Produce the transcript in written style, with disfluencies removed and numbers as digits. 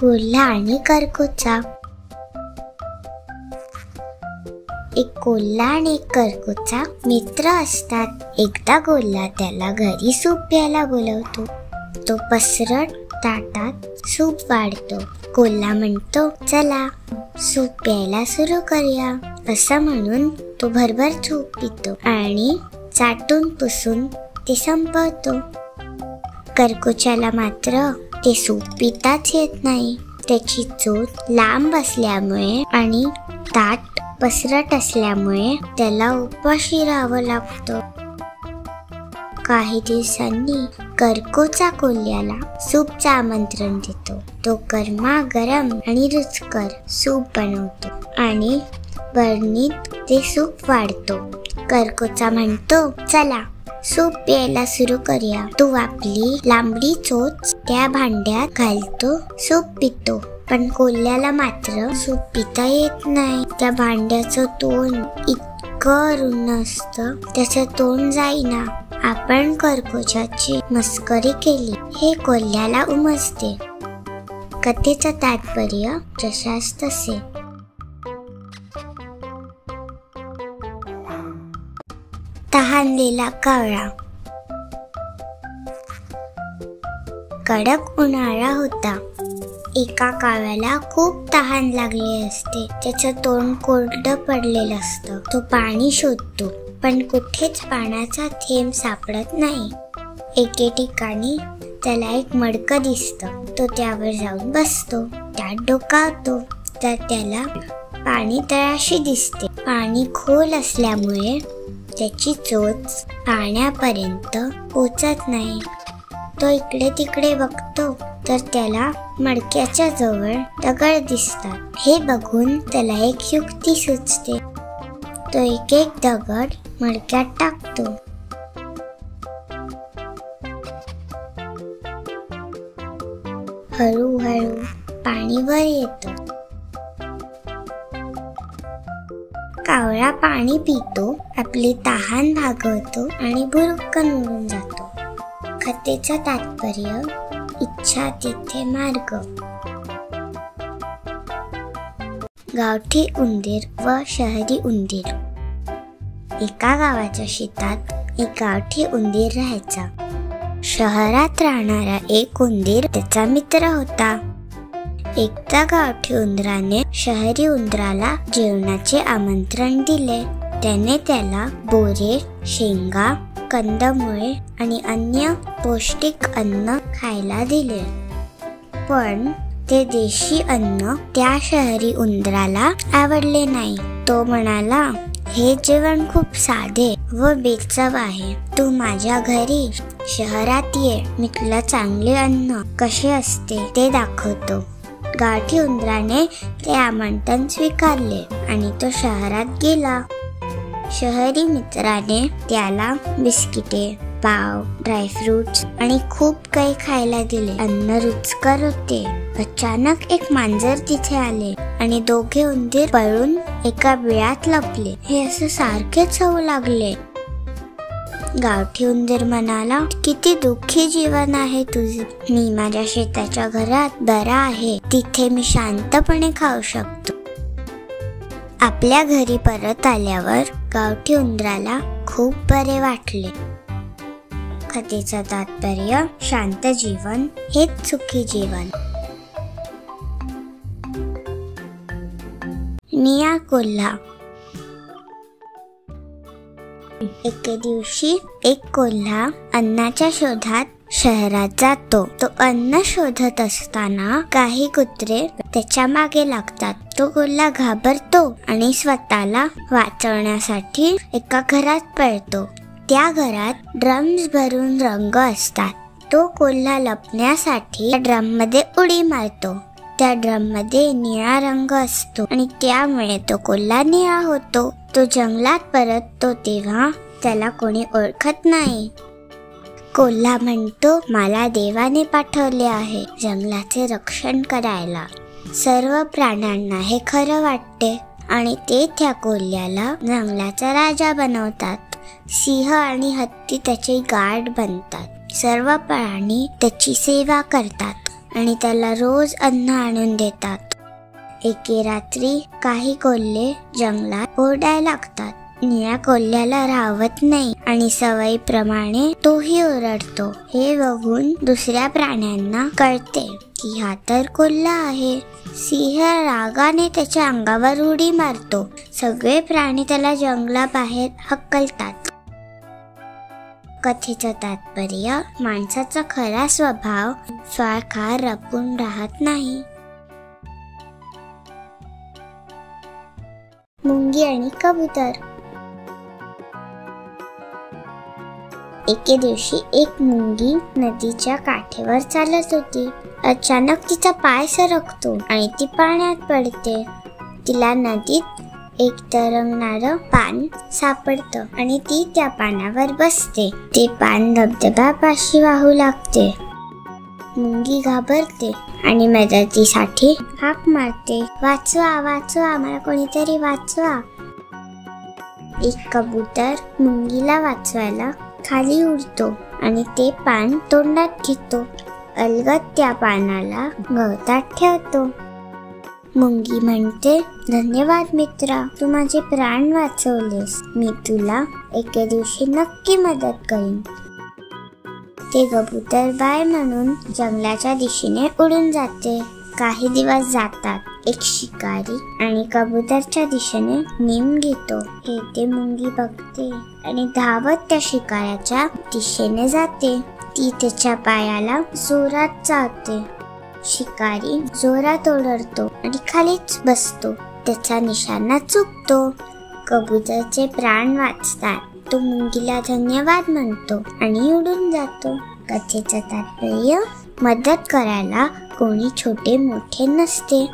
कोल्हा आणि करकोचा. एक कोल्हा आणि एक करकोचा मित्र असतात. एकदा कोल्हा त्याला घरी सूप प्यायला बोलवतो. तो पसरट ताटात सूप वाढतो. कोल्हा म्हणतो, चला सूप प्यायला सुरू करूया. असं म्हणून तो भरभर सूप पितो आणि चाटून पुसून ते संपवतो. करकोच्याला मात्र ते सूप पिताच येत नाही. त्याची चोच लांब असल्यामुळे आणि ताट पसरट असल्यामुळे त्याला उपाशी राहावं लागतं. काही दिवसांनी करकोचा कोल्ह्याला सूपचं आमंत्रण देतो. तो गरमागरम आणि रुचकर सूप बनवतो आणि बरणीत ते सूप वाढतो. करकोचा म्हणतो, चला सूप प्यायला सुरू करूया. तो आपली लांबडी चोच त्या भांड्यात घालतो, सूप पितो. पण कोल्ह्याला मात्र सूप पिता येत नाही. त्या भांड्याचं तोंड इतकं रुंद असतं, त्याचं तोंड जाईना. आपण करकोच्याची मस्करी केली हे कोल्ह्याला उमजते. कथेचं तात्पर्य जशास तसे. तहानलेला कावळा. कडक उन्हाळा होता. एका कावळ्याला खूप तहान लागली असते. त्याचं तोंड कोरडं पडलेलं असतं. तो पाणी शोधतो, पण कुठेच पाण्याचा थेंब सापडत नाही. एके ठिकाणी त्याला एक मडकं दिसतं. तो त्यावर जाऊन बसतो. त्यात डोकावतो तर त्याला पाणी तळाशी दिसते. पाणी खोल असल्यामुळे त्याची चोच पाण्यापर्यंत पोचत नाही. तो इकडे तिकडे बघतो तर त्याला मडक्याच्या जवळ दगड दिसतात. हे बघून त्याला एक युक्ती सुचते. तो एक एक दगड मडक्यात टाकतो. हळूहळू पाणी वर येतं. कावळा पाणी पितो, आपली तहान भागवतो आणि भुरकन उडून जातो. कथेचं तात्पर्य इच्छा तिथे मार्ग. गावठी उंदीर व शहरी उंदीर. एका गावाच्या शेतात एक गावठी उंदीर राहायचा. शहरात राहणारा एक उंदीर त्याचा मित्र होता. एकदा गावठी उंदराने शहरी उंदराला जेवणाचे आमंत्रण दिले. त्याने त्याला बोरे, शेंगा, कंदमुळे आणि अन्य पौष्टिक अन्न खायला दिले. पण ते देशी अन्न त्या शहरी उंदराला आवडले नाही. तो म्हणाला, हे जेवण खूप साधे व बेचव आहे. तू माझ्या घरी शहरात ये, मी तुला चांगले अन्न कसे असते ते दाखवतो. गावठी उंदराने ते आमंत्रण स्वीकारले आणि तो शहरात गेला. शहरी मित्राने त्याला बिस्किटे, पाव, ड्रायफ्रुट्स आणि खूप काही खायला दिले. अन्न रुचकर होते. अचानक एक मांजर तिथे आले आणि दोघे उंदीर पळून एका बिळात लपले. हे असं सारखेच होऊ लागले. गावठी उंदीर म्हणाला, किती दुःखी जीवन आहे तुझे. मी माझ्या शेताच्या घरात बरा आहे. तिथे मी शांतपणे खाऊ शकतो. आपल्या घरी परत आल्यावर गावठी उंदराला खूप बरे वाटले. कथेचं तात्पर्य शांत जीवन हेच सुखी जीवन. मिया कोल्हा. एके दिवशी एक कोल्हा अन्नाच्या शोधात शहरात जातो. तो अन्न शोधत असताना काही कुत्रे त्याच्या मागे लागतात. तो कोल्हा घाबरतो आणि स्वतःला वाचवण्यासाठी एका घरात पळतो. त्या घरात ड्रम्स भरून रंग असतात. तो कोल्हा लपण्यासाठी ड्रम मध्ये उडी मारतो. त्या ड्रम मध्ये निळा रंग असतो आणि त्यामुळे तो कोल्हा निळा होतो. तो जंगलात परततो तेव्हा त्याला कोणी ओळखत नाही. कोल्हा म्हणतो, मला देवाने पाठवले आहे जंगलाचे रक्षण करायला. सर्व प्राण्यांना हे खरं वाटते आणि ते त्या कोल्ह्याला जंगलाचा राजा बनवतात. सिंह आणि हत्ती त्याचे गार्ड बनतात. सर्व प्राणी त्याची सेवा करतात. आणि त्याला रोज अन्न आणून देतात. एके रात्री काही कोल्हे जंगलात ओरडायला लागतात. निळ्या कोल्ह्याला राहवत नाही आणि सवयीप्रमाणे तोही ओरडतो. हे बघून दुसऱ्या प्राण्यांना कळते की हा तर कोल्हा आहे. सिंह रागाने त्याच्या अंगावर उडी मारतो. सगळे प्राणी त्याला जंगलाबाहेर हकलतात. कथेचं तात्पर्य, माणसाचा खरा स्वभाव स्वार्थात लपून राहत नाही. मुंगी आणि कबूतर. एके दिवशी एक मुंगी नदीच्या काठेवर चालत होती. अचानक तिचा पाय सरकतो आणि ती पाण्यात पडते. तिला नदीत एक तरंगणारं पान सापडतं आणि ती त्या पानावर बसते. ते पान धबधब्यापाशी वाहू लागते. मुंगी घाबरते आणि मदतीसाठी हाक मारते, वाचवा वाचवा, मला कोणीतरी वाचवा. एक कबूतर मुंगीला वाचवायला खाली उडतो आणि ते पान तोंडात घेतो. अलगद त्या पानाला गवतात ठेवतो. मुंगी म्हणते, धन्यवाद मित्रा, तू माझे प्राण वाचवलेस. मी तुला एके दिवशी नक्की मदत करीन. ते कबूतर बाय म्हणून जंगलाच्या दिशेने उडून जाते. काही दिवस जातात. एक शिकारी आणि कबूतरच्या दिशेने नेम घेतो. हे ते मुंगी बघते आणि धावत त्या शिकाऱ्याच्या दिशेने जाते. ती त्याच्या पायाला जोरात चावते. शिकारी जोरात ओरडतो आणि खालीच बसतो. त्याचा निशाणा चुकतो. कबूतरचे प्राण वाचतात. तो मुंगीला धन्यवाद म्हणतो आणि उडून जातो. कथेचं तात्पर्य, मदत करायला कोणी छोटे मोठे नसते.